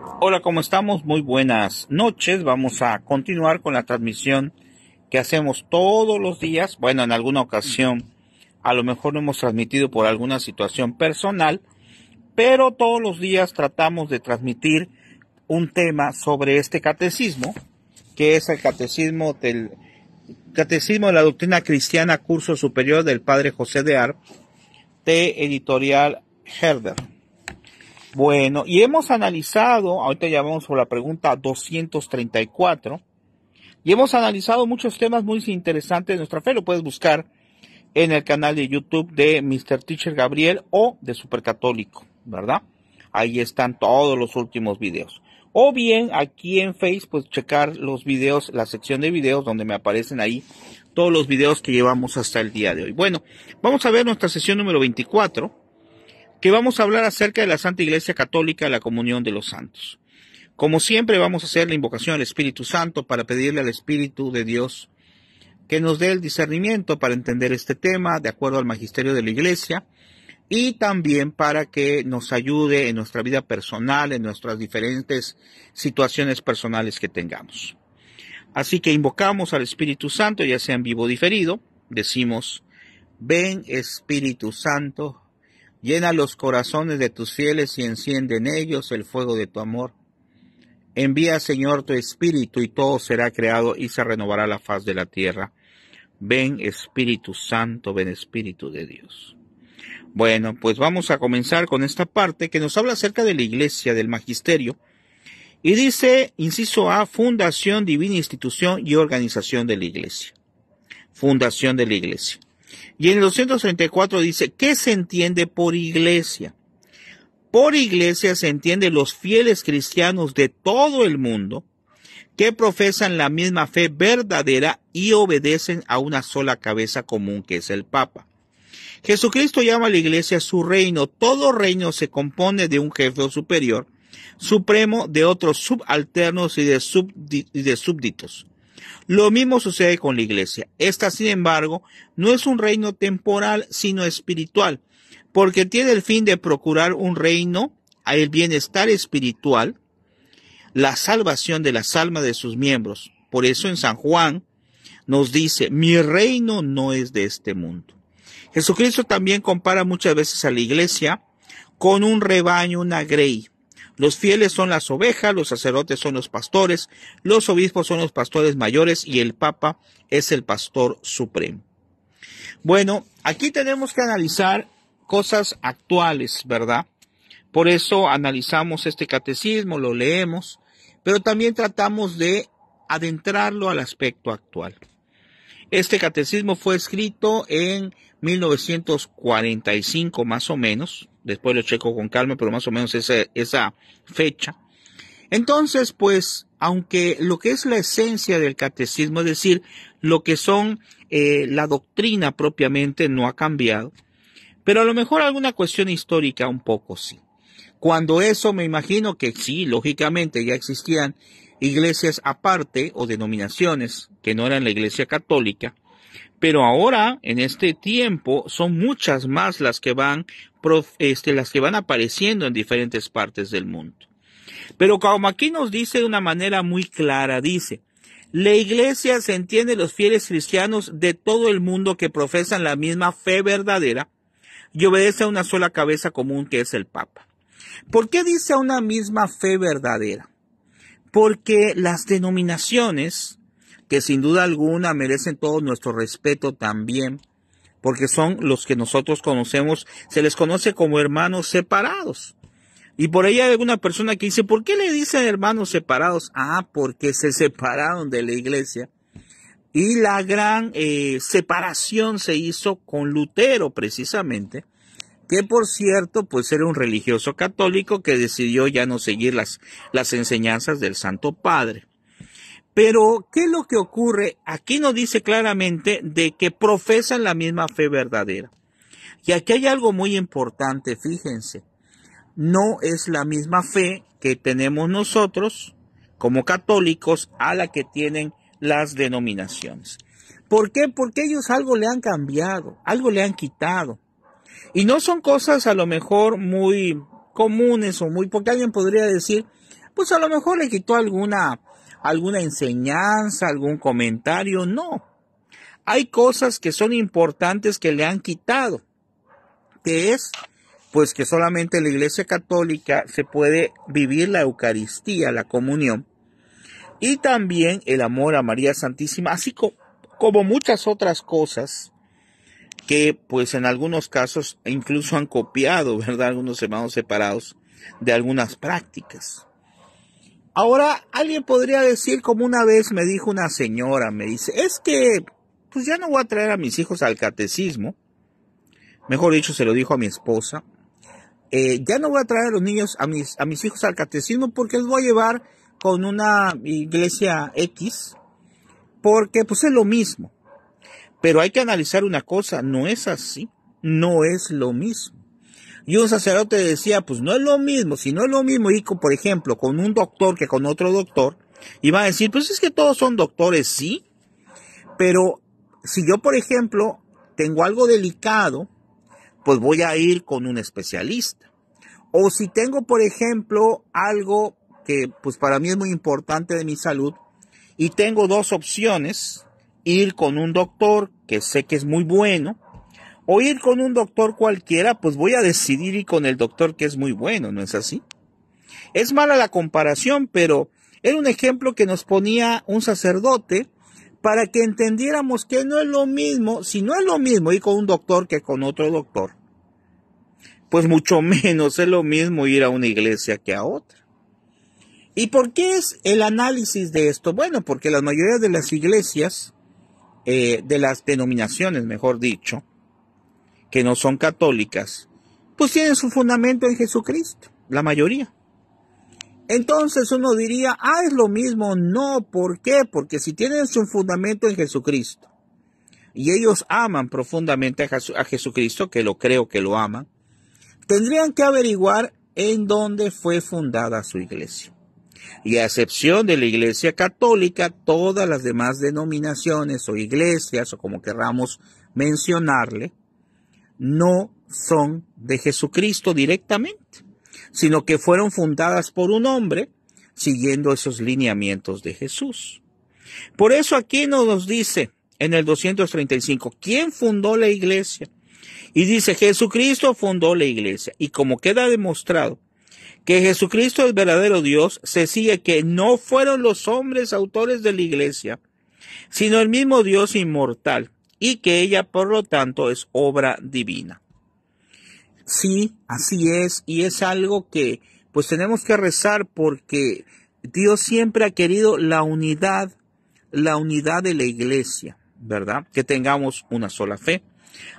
Hola, ¿cómo estamos? Muy buenas noches. Vamos a continuar con la transmisión que hacemos todos los días. Bueno, en alguna ocasión a lo mejor no hemos transmitido por alguna situación personal, pero todos los días tratamos de transmitir un tema sobre este catecismo, que es el catecismo de la Doctrina Cristiana, curso superior del Padre José de Ar, de Editorial Herder. Bueno, y hemos analizado, ahorita ya vamos por la pregunta 234, y hemos analizado muchos temas muy interesantes de nuestra fe. Lo puedes buscar en el canal de YouTube de Mr. Teacher Gabriel o de Supercatólico, ¿verdad? Ahí están todos los últimos videos. O bien aquí en Facebook, pues checar los videos, la sección de videos donde me aparecen ahí todos los videos que llevamos hasta el día de hoy. Bueno, vamos a ver nuestra sesión número 24. Que vamos a hablar acerca de la Santa Iglesia Católica, la comunión de los santos. Como siempre, vamos a hacer la invocación al Espíritu Santo para pedirle al Espíritu de Dios que nos dé el discernimiento para entender este tema de acuerdo al magisterio de la Iglesia y también para que nos ayude en nuestra vida personal, en nuestras diferentes situaciones personales que tengamos. Así que invocamos al Espíritu Santo, ya sea en vivo o diferido, decimos: ven Espíritu Santo, llena los corazones de tus fieles y enciende en ellos el fuego de tu amor. Envía, Señor, tu Espíritu y todo será creado y se renovará la faz de la tierra. Ven Espíritu Santo, ven Espíritu de Dios. Bueno, pues vamos a comenzar con esta parte que nos habla acerca de la Iglesia, del magisterio. Y dice, inciso A, fundación, divina institución y organización de la Iglesia. Fundación de la Iglesia. Y en el 234 dice, ¿qué se entiende por iglesia? Por iglesia se entiende los fieles cristianos de todo el mundo que profesan la misma fe verdadera y obedecen a una sola cabeza común que es el Papa. Jesucristo llama a la iglesia su reino. Todo reino se compone de un jefe o superior, supremo, de otros subalternos y de súbditos. Lo mismo sucede con la iglesia. Esta, sin embargo, no es un reino temporal, sino espiritual, porque tiene el fin de procurar un reino, el bienestar espiritual, la salvación de las almas de sus miembros. Por eso en San Juan nos dice, mi reino no es de este mundo. Jesucristo también compara muchas veces a la iglesia con un rebaño, una grey. Los fieles son las ovejas, los sacerdotes son los pastores, los obispos son los pastores mayores y el Papa es el pastor supremo. Bueno, aquí tenemos que analizar cosas actuales, ¿verdad? Por eso analizamos este catecismo, lo leemos, pero también tratamos de adentrarlo al aspecto actual. Este catecismo fue escrito en 1945 más o menos, después lo checo con calma, pero más o menos esa fecha. Entonces, pues, aunque lo que es la esencia del catecismo, es decir, lo que son la doctrina propiamente no ha cambiado, pero a lo mejor alguna cuestión histórica un poco sí. Cuando eso me imagino que sí, lógicamente ya existían iglesias aparte o denominaciones que no eran la Iglesia Católica, pero ahora, en este tiempo, son muchas más las que van apareciendo en diferentes partes del mundo. Pero como aquí nos dice de una manera muy clara, dice, la iglesia se entiende los fieles cristianos de todo el mundo que profesan la misma fe verdadera y obedece a una sola cabeza común que es el Papa. ¿Por qué dice a una misma fe verdadera? Porque las denominaciones, que sin duda alguna merecen todo nuestro respeto también, porque son los que nosotros conocemos, se les conoce como hermanos separados. Y por ahí hay alguna persona que dice, ¿por qué le dicen hermanos separados? Ah, porque se separaron de la iglesia. Y la gran separación se hizo con Lutero precisamente, que por cierto, pues era un religioso católico que decidió ya no seguir las enseñanzas del Santo Padre. Pero, ¿qué es lo que ocurre? Aquí nos dice claramente de que profesan la misma fe verdadera. Y aquí hay algo muy importante, fíjense. No es la misma fe que tenemos nosotros como católicos a la que tienen las denominaciones. ¿Por qué? Porque ellos algo le han cambiado, algo le han quitado. Y no son cosas a lo mejor muy comunes o muy, porque alguien podría decir, pues a lo mejor le quitó alguna enseñanza, algún comentario. No. Hay cosas que son importantes que le han quitado, que es, pues que solamente en la Iglesia Católica se puede vivir la Eucaristía, la comunión, y también el amor a María Santísima, así como muchas otras cosas que pues en algunos casos incluso han copiado, ¿verdad? Algunos hermanos separados de algunas prácticas. Ahora, alguien podría decir, como una vez me dijo una señora, me dice, es que pues ya no voy a traer a mis hijos al catecismo, mejor dicho, se lo dijo a mi esposa, ya no voy a traer a los niños, a mis hijos al catecismo porque los voy a llevar con una iglesia X, porque pues es lo mismo. Pero hay que analizar una cosa, no es así, no es lo mismo. Y un sacerdote decía, pues no es lo mismo, si no es lo mismo ir, por ejemplo, con un doctor que con otro doctor, y va a decir, pues es que todos son doctores, sí, pero si yo, por ejemplo, tengo algo delicado, pues voy a ir con un especialista. O si tengo, por ejemplo, algo que pues para mí es muy importante de mi salud, y tengo dos opciones, ir con un doctor que sé que es muy bueno, o ir con un doctor cualquiera, pues voy a decidir ir con el doctor que es muy bueno, ¿no es así? Es mala la comparación, pero era un ejemplo que nos ponía un sacerdote para que entendiéramos que no es lo mismo, si no es lo mismo ir con un doctor que con otro doctor, pues mucho menos es lo mismo ir a una iglesia que a otra. ¿Y por qué es el análisis de esto? Bueno, porque la mayoría de las iglesias, de las denominaciones, mejor dicho, que no son católicas, pues tienen su fundamento en Jesucristo, la mayoría. Entonces uno diría, es lo mismo. No, ¿por qué? Porque si tienen su fundamento en Jesucristo, y ellos aman profundamente a Jesucristo, que lo creo que lo aman, tendrían que averiguar en dónde fue fundada su iglesia. Y a excepción de la Iglesia Católica, todas las demás denominaciones o iglesias, o como querramos mencionarle, no son de Jesucristo directamente, sino que fueron fundadas por un hombre siguiendo esos lineamientos de Jesús. Por eso aquí nos dice en el 235, ¿quién fundó la iglesia? Y dice, Jesucristo fundó la iglesia. Y como queda demostrado que Jesucristo es verdadero Dios, se sigue que no fueron los hombres autores de la iglesia, sino el mismo Dios inmortal, y que ella, por lo tanto, es obra divina. Sí, así es, y es algo que pues tenemos que rezar, porque Dios siempre ha querido la unidad de la iglesia, ¿verdad? Que tengamos una sola fe.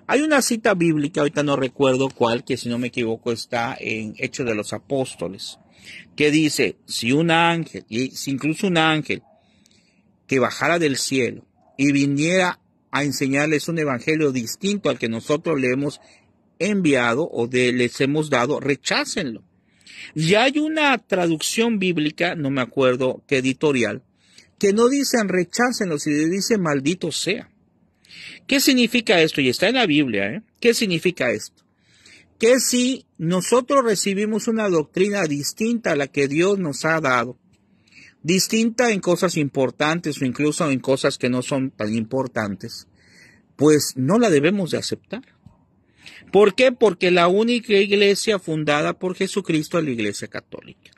Hay una cita bíblica, ahorita no recuerdo cuál, que si no me equivoco está en Hechos de los Apóstoles, que dice, si un ángel, y si incluso un ángel que bajara del cielo y viniera a enseñarles un evangelio distinto al que nosotros le hemos enviado o les hemos dado, rechácenlo. Ya hay una traducción bíblica, no me acuerdo qué editorial, que no dicen rechácenlo, sino dice maldito sea. ¿Qué significa esto? Y está en la Biblia, ¿eh? ¿Qué significa esto? Que si nosotros recibimos una doctrina distinta a la que Dios nos ha dado, distinta en cosas importantes o incluso en cosas que no son tan importantes, pues no la debemos de aceptar. ¿Por qué? Porque la única iglesia fundada por Jesucristo es la Iglesia Católica.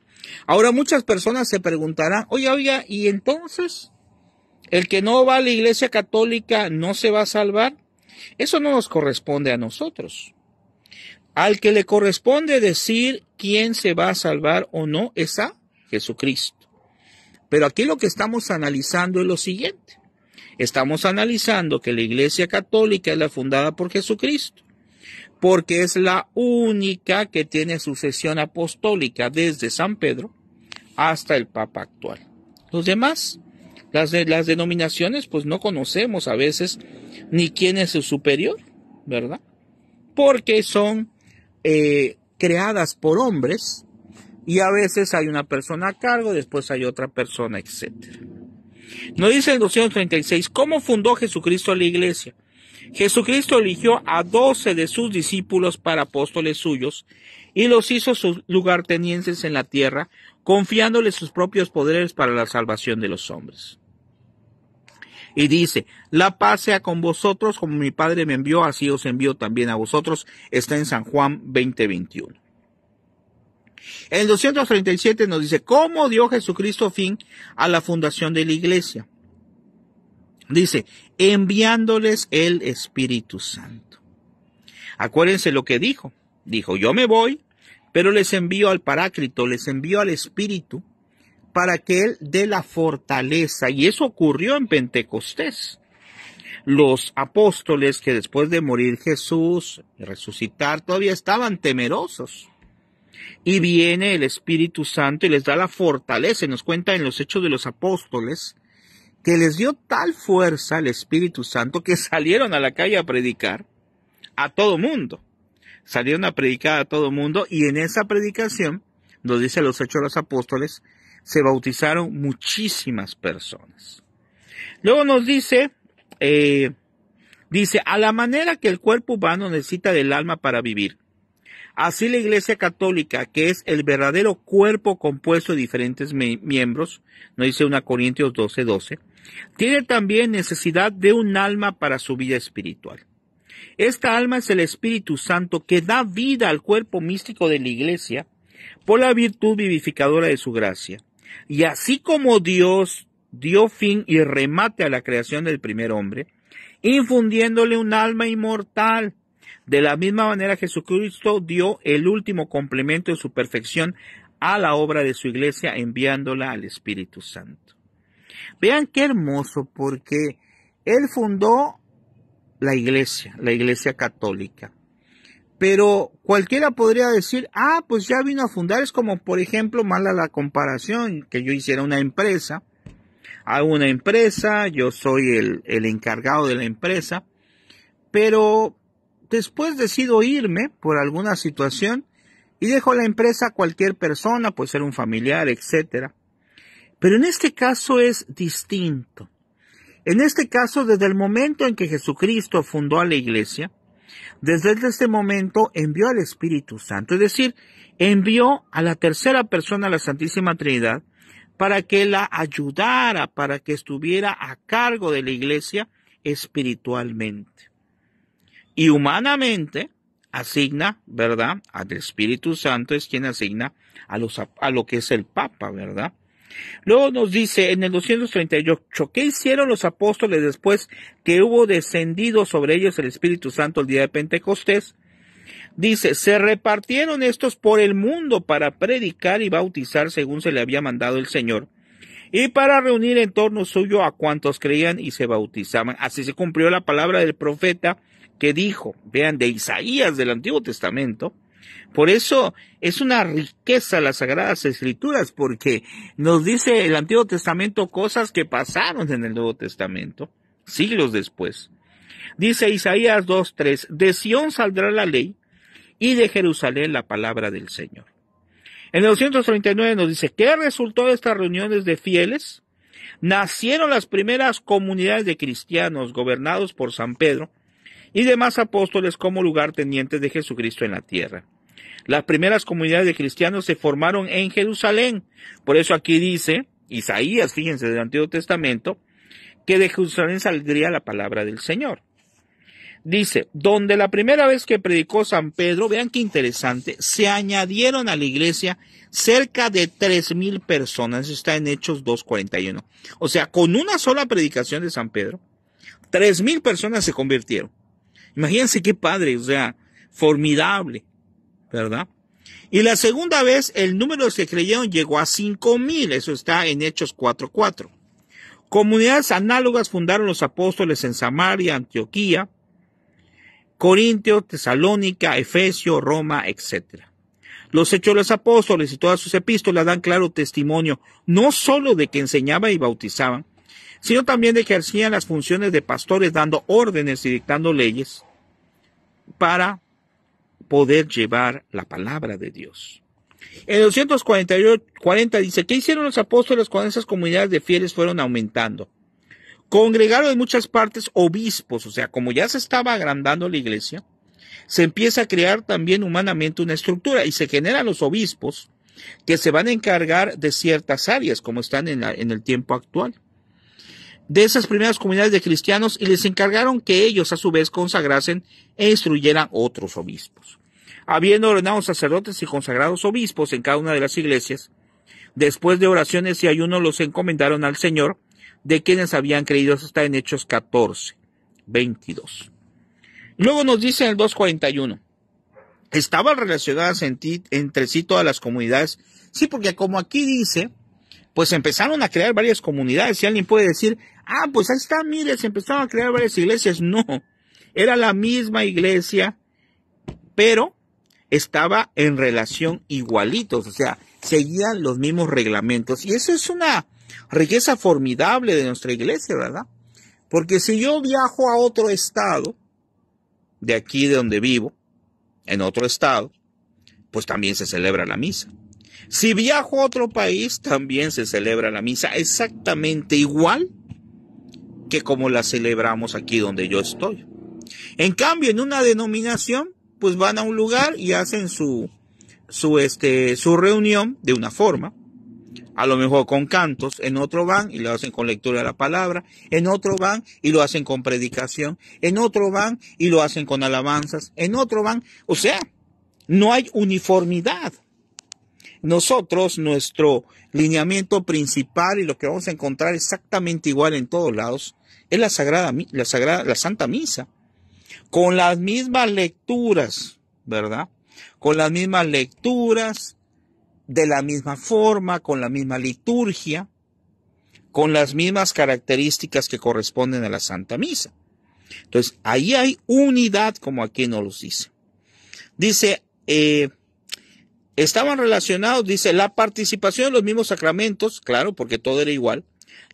Ahora muchas personas se preguntarán, oiga, ¿y entonces el que no va a la Iglesia Católica no se va a salvar? Eso no nos corresponde a nosotros. Al que le corresponde decir quién se va a salvar o no es a Jesucristo. Pero aquí lo que estamos analizando es lo siguiente. Estamos analizando que la Iglesia Católica es la fundada por Jesucristo, porque es la única que tiene sucesión apostólica desde San Pedro hasta el Papa actual. Los demás, las denominaciones, pues no conocemos a veces ni quién es su superior, ¿verdad? Porque son creadas por hombres y a veces hay una persona a cargo, después hay otra persona, etc. Nos dice el 236, ¿cómo fundó Jesucristo la iglesia? Jesucristo eligió a 12 de sus discípulos para apóstoles suyos y los hizo sus lugartenientes en la tierra, confiándoles sus propios poderes para la salvación de los hombres. Y dice, la paz sea con vosotros, como mi Padre me envió, así os envío también a vosotros. Está en San Juan 20:21. En el 237 nos dice, ¿cómo dio Jesucristo fin a la fundación de la iglesia? Dice, enviándoles el Espíritu Santo. Acuérdense lo que dijo. Dijo, yo me voy, pero les envío al Paráclito, les envío al Espíritu, para que Él dé la fortaleza. Y eso ocurrió en Pentecostés. Los apóstoles que después de morir Jesús y resucitar todavía estaban temerosos. Y viene el Espíritu Santo y les da la fortaleza. Y nos cuenta en los Hechos de los Apóstoles que les dio tal fuerza al Espíritu Santo que salieron a la calle a predicar a todo mundo. Salieron a predicar a todo mundo y en esa predicación, nos dice los Hechos de los Apóstoles, se bautizaron muchísimas personas. Luego nos dice, a la manera que el cuerpo humano necesita del alma para vivir, así la Iglesia Católica, que es el verdadero cuerpo compuesto de diferentes miembros, nos dice 1 Corintios 12:12, tiene también necesidad de un alma para su vida espiritual. Esta alma es el Espíritu Santo que da vida al cuerpo místico de la Iglesia por la virtud vivificadora de su gracia. Y así como Dios dio fin y remate a la creación del primer hombre, infundiéndole un alma inmortal, de la misma manera Jesucristo dio el último complemento de su perfección a la obra de su iglesia, enviándola al Espíritu Santo. Vean qué hermoso, porque Él fundó la iglesia católica. Pero cualquiera podría decir, pues ya vino a fundar, es como, por ejemplo, mala la comparación, que yo hiciera una empresa. Hago una empresa, yo soy el encargado de la empresa, pero después decido irme por alguna situación y dejo la empresa a cualquier persona, puede ser un familiar, etcétera. Pero en este caso es distinto. En este caso, desde el momento en que Jesucristo fundó a la iglesia, desde este momento envió al Espíritu Santo, es decir, envió a la tercera persona, a la Santísima Trinidad, para que la ayudara, para que estuviera a cargo de la iglesia espiritualmente. Y humanamente asigna, ¿verdad? Al Espíritu Santo es quien asigna a lo que es el Papa, ¿verdad? Luego nos dice en el 238, ¿qué hicieron los apóstoles después que hubo descendido sobre ellos el Espíritu Santo el día de Pentecostés? Dice, se repartieron estos por el mundo para predicar y bautizar según se le había mandado el Señor, y para reunir en torno suyo a cuantos creían y se bautizaban. Así se cumplió la palabra del profeta que dijo, vean, de Isaías del Antiguo Testamento. Por eso es una riqueza las Sagradas Escrituras, porque nos dice el Antiguo Testamento cosas que pasaron en el Nuevo Testamento, siglos después. Dice Isaías 2:3, de Sión saldrá la ley y de Jerusalén la palabra del Señor. En el 239 nos dice, ¿qué resultó de estas reuniones de fieles? Nacieron las primeras comunidades de cristianos gobernados por San Pedro y demás apóstoles como lugartenientes de Jesucristo en la tierra. Las primeras comunidades de cristianos se formaron en Jerusalén. Por eso aquí dice, Isaías, fíjense, del Antiguo Testamento, que de Jerusalén saldría la palabra del Señor. Dice, donde la primera vez que predicó San Pedro, vean qué interesante, se añadieron a la iglesia cerca de 3,000 personas. Eso está en Hechos 2:41. O sea, con una sola predicación de San Pedro, 3,000 personas se convirtieron. Imagínense qué padre, o sea, formidable, ¿verdad? Y la segunda vez, el número de los que creyeron llegó a 5,000. Eso está en Hechos 4:4. Comunidades análogas fundaron los apóstoles en Samaria, Antioquía, Corintio, Tesalónica, Efesio, Roma, etc. Los Hechos de los Apóstoles y todas sus epístolas dan claro testimonio, no solo de que enseñaban y bautizaban, sino también de que ejercían las funciones de pastores dando órdenes y dictando leyes para poder llevar la palabra de Dios. En el 240 dice, ¿qué hicieron los apóstoles cuando esas comunidades de fieles fueron aumentando? Congregaron en muchas partes obispos, o sea, como ya se estaba agrandando la iglesia, se empieza a crear también humanamente una estructura y se generan los obispos que se van a encargar de ciertas áreas, como están en el tiempo actual, de esas primeras comunidades de cristianos, y les encargaron que ellos a su vez consagrasen e instruyeran otros obispos. Habiendo ordenado sacerdotes y consagrados obispos en cada una de las iglesias, después de oraciones y ayunos los encomendaron al Señor, de quienes habían creído. Eso está en Hechos 14, 22. Luego nos dice en el 2:41, estaban relacionadas entre sí todas las comunidades. Sí, porque como aquí dice, pues empezaron a crear varias comunidades. Y alguien puede decir, pues ahí está, mire, se empezaron a crear varias iglesias. No, era la misma iglesia, pero estaba en relación igualitos, o sea, seguían los mismos reglamentos. Y eso es una riqueza formidable de nuestra iglesia, ¿verdad? Porque si yo viajo a otro estado, de aquí de donde vivo, en otro estado, pues también se celebra la misa. Si viajo a otro país, también se celebra la misa exactamente igual que como la celebramos aquí donde yo estoy. En cambio, en una denominación, pues van a un lugar y hacen su reunión de una forma, a lo mejor con cantos, en otro van y lo hacen con lectura de la palabra, en otro van y lo hacen con predicación, en otro van y lo hacen con alabanzas, en otro van, o sea, no hay uniformidad. Nosotros, nuestro lineamiento principal y lo que vamos a encontrar exactamente igual en todos lados, es la Santa Misa, con las mismas lecturas, ¿verdad? Con las mismas lecturas, de la misma forma, con la misma liturgia, con las mismas características que corresponden a la Santa Misa. Entonces, ahí hay unidad, como aquí nos lo dice. Dice, estaban relacionados, dice, la participación en los mismos sacramentos, claro, porque todo era igual,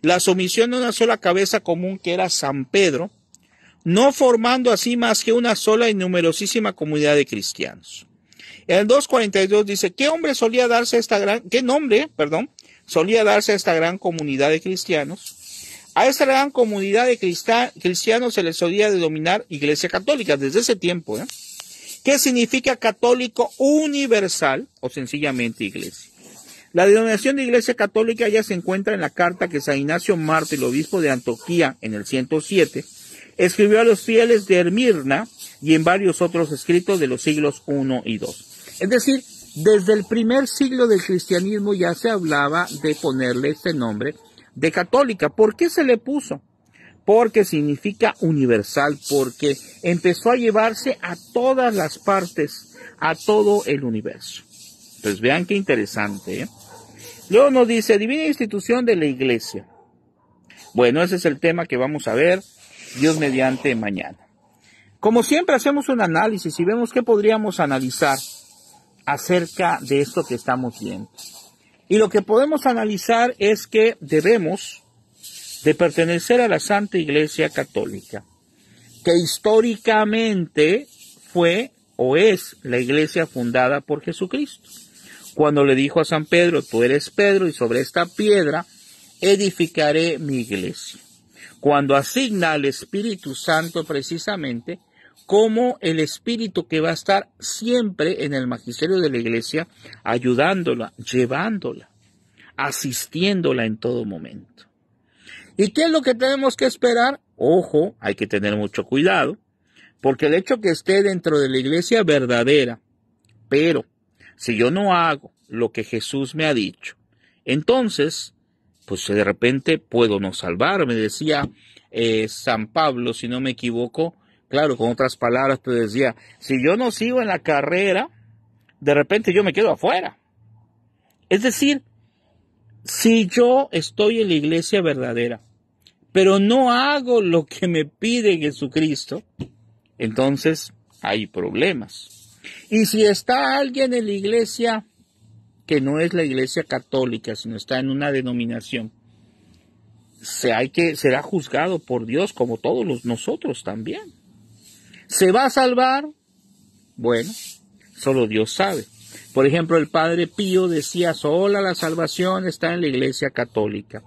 la sumisión de una sola cabeza común que era San Pedro, no formando así más que una sola y numerosísima comunidad de cristianos. En el 2:42 dice, ¿qué nombre solía darse a esta gran comunidad de cristianos? A esta gran comunidad de cristianos se les solía denominar Iglesia Católica desde ese tiempo, ¿eh? ¿Qué significa católico universal o sencillamente iglesia? La denominación de Iglesia Católica ya se encuentra en la carta que San Ignacio Mártir, el obispo de Antioquía, en el 107, escribió a los fieles de Esmirna y en varios otros escritos de los siglos I y II. Es decir, desde el primer siglo del cristianismo ya se hablaba de ponerle este nombre de católica. ¿Por qué se le puso? Porque significa universal, porque empezó a llevarse a todas las partes, a todo el universo. Entonces vean qué interesante, ¿eh? Luego nos dice, divina institución de la iglesia. Bueno, ese es el tema que vamos a ver, Dios mediante, mañana. Como siempre hacemos un análisis y vemos qué podríamos analizar acerca de esto que estamos viendo. Y lo que podemos analizar es que debemos de pertenecer a la Santa Iglesia Católica, que históricamente fue o es la iglesia fundada por Jesucristo. Cuando le dijo a San Pedro, tú eres Pedro y sobre esta piedra edificaré mi iglesia. Cuando asigna al Espíritu Santo precisamente como el Espíritu que va a estar siempre en el magisterio de la iglesia, ayudándola, llevándola, asistiéndola en todo momento. ¿Y qué es lo que tenemos que esperar? Ojo, hay que tener mucho cuidado, porque el hecho que esté dentro de la iglesia verdadera, pero si yo no hago lo que Jesús me ha dicho, entonces, pues de repente puedo no salvarme. Decía San Pablo, si no me equivoco, claro, con otras palabras, te decía, si yo no sigo en la carrera, de repente yo me quedo afuera. Es decir, si yo estoy en la iglesia verdadera, pero no hago lo que me pide Jesucristo, entonces hay problemas. Y si está alguien en la iglesia que no es la iglesia católica, sino está en una denominación, será juzgado por Dios como todos nosotros también. ¿Se va a salvar? Bueno, solo Dios sabe. Por ejemplo, el Padre Pío decía, sola la salvación está en la iglesia católica.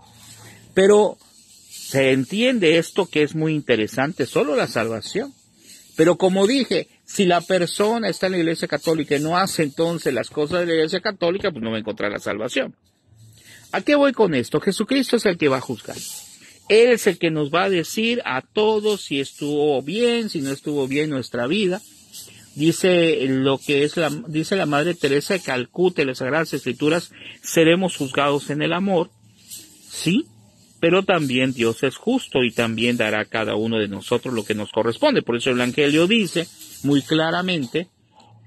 Pero se entiende esto que es muy interesante, solo la salvación. Pero como dije, si la persona está en la Iglesia Católica y no hace entonces las cosas de la Iglesia Católica, pues no va a encontrar la salvación. ¿A qué voy con esto? Jesucristo es el que va a juzgar. Él es el que nos va a decir a todos si estuvo bien, si no estuvo bien nuestra vida. Dice dice la Madre Teresa de Calcuta en las Sagradas Escrituras, seremos juzgados en el amor, sí, pero también Dios es justo y también dará a cada uno de nosotros lo que nos corresponde. Por eso el Evangelio dice muy claramente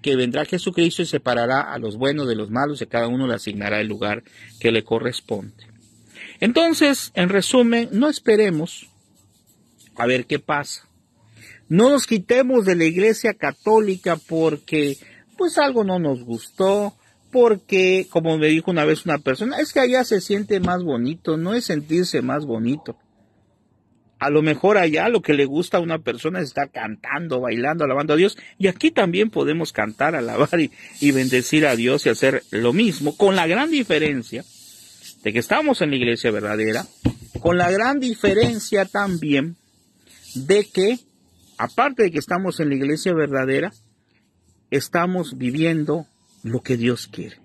que vendrá Jesucristo y separará a los buenos de los malos y a cada uno le asignará el lugar que le corresponde. Entonces, en resumen, no esperemos a ver qué pasa. No nos quitemos de la Iglesia Católica porque pues algo no nos gustó, porque, como me dijo una vez una persona, es que allá se siente más bonito, no es sentirse más bonito. A lo mejor allá lo que le gusta a una persona es estar cantando, bailando, alabando a Dios, y aquí también podemos cantar, alabar y bendecir a Dios y hacer lo mismo, con la gran diferencia de que estamos en la iglesia verdadera, con la gran diferencia también de que, aparte de que estamos en la iglesia verdadera, estamos viviendo lo que Dios quiere.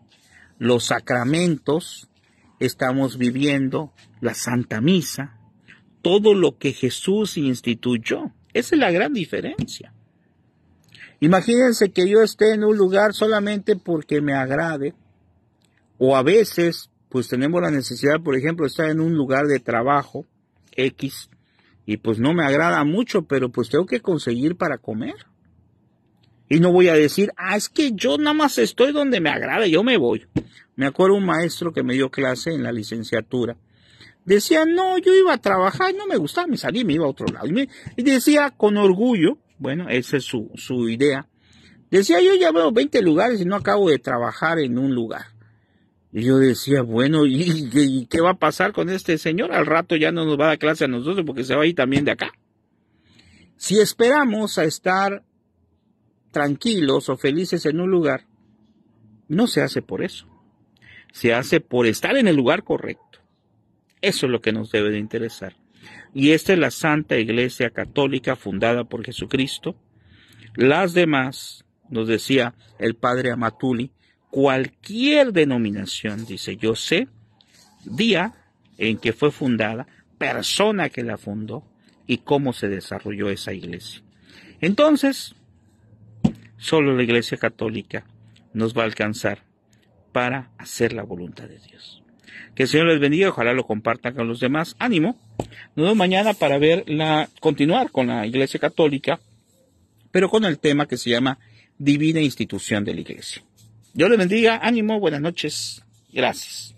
Los sacramentos, estamos viviendo la Santa Misa, todo lo que Jesús instituyó. Esa es la gran diferencia. Imagínense que yo esté en un lugar solamente porque me agrade, o a veces, pues tenemos la necesidad, por ejemplo, de estar en un lugar de trabajo X, y pues no me agrada mucho, pero pues tengo que conseguir para comer. Y no voy a decir, es que yo nada más estoy donde me agrada, yo me voy. Me acuerdo un maestro que me dio clase en la licenciatura. Decía, no, yo iba a trabajar, no me gustaba, me salí, me iba a otro lado. Y decía con orgullo, bueno, esa es su idea. Decía, yo ya veo 20 lugares y no acabo de trabajar en un lugar. Y yo decía, bueno, ¿y qué va a pasar con este señor? Al rato ya no nos va a dar clase a nosotros porque se va a ir también de acá. Si esperamos a estar tranquilos o felices en un lugar, no se hace por eso. Se hace por estar en el lugar correcto. Eso es lo que nos debe de interesar. Y esta es la Santa Iglesia Católica fundada por Jesucristo. Las demás, nos decía el Padre Amatuli, cualquier denominación, dice, yo sé, día en que fue fundada, persona que la fundó y cómo se desarrolló esa iglesia. Entonces, solo la Iglesia Católica nos va a alcanzar para hacer la voluntad de Dios. Que el Señor les bendiga, ojalá lo compartan con los demás. Ánimo. Nos vemos mañana para continuar con la Iglesia Católica, pero con el tema que se llama Divina Institución de la Iglesia. Dios les bendiga, ánimo, buenas noches, gracias.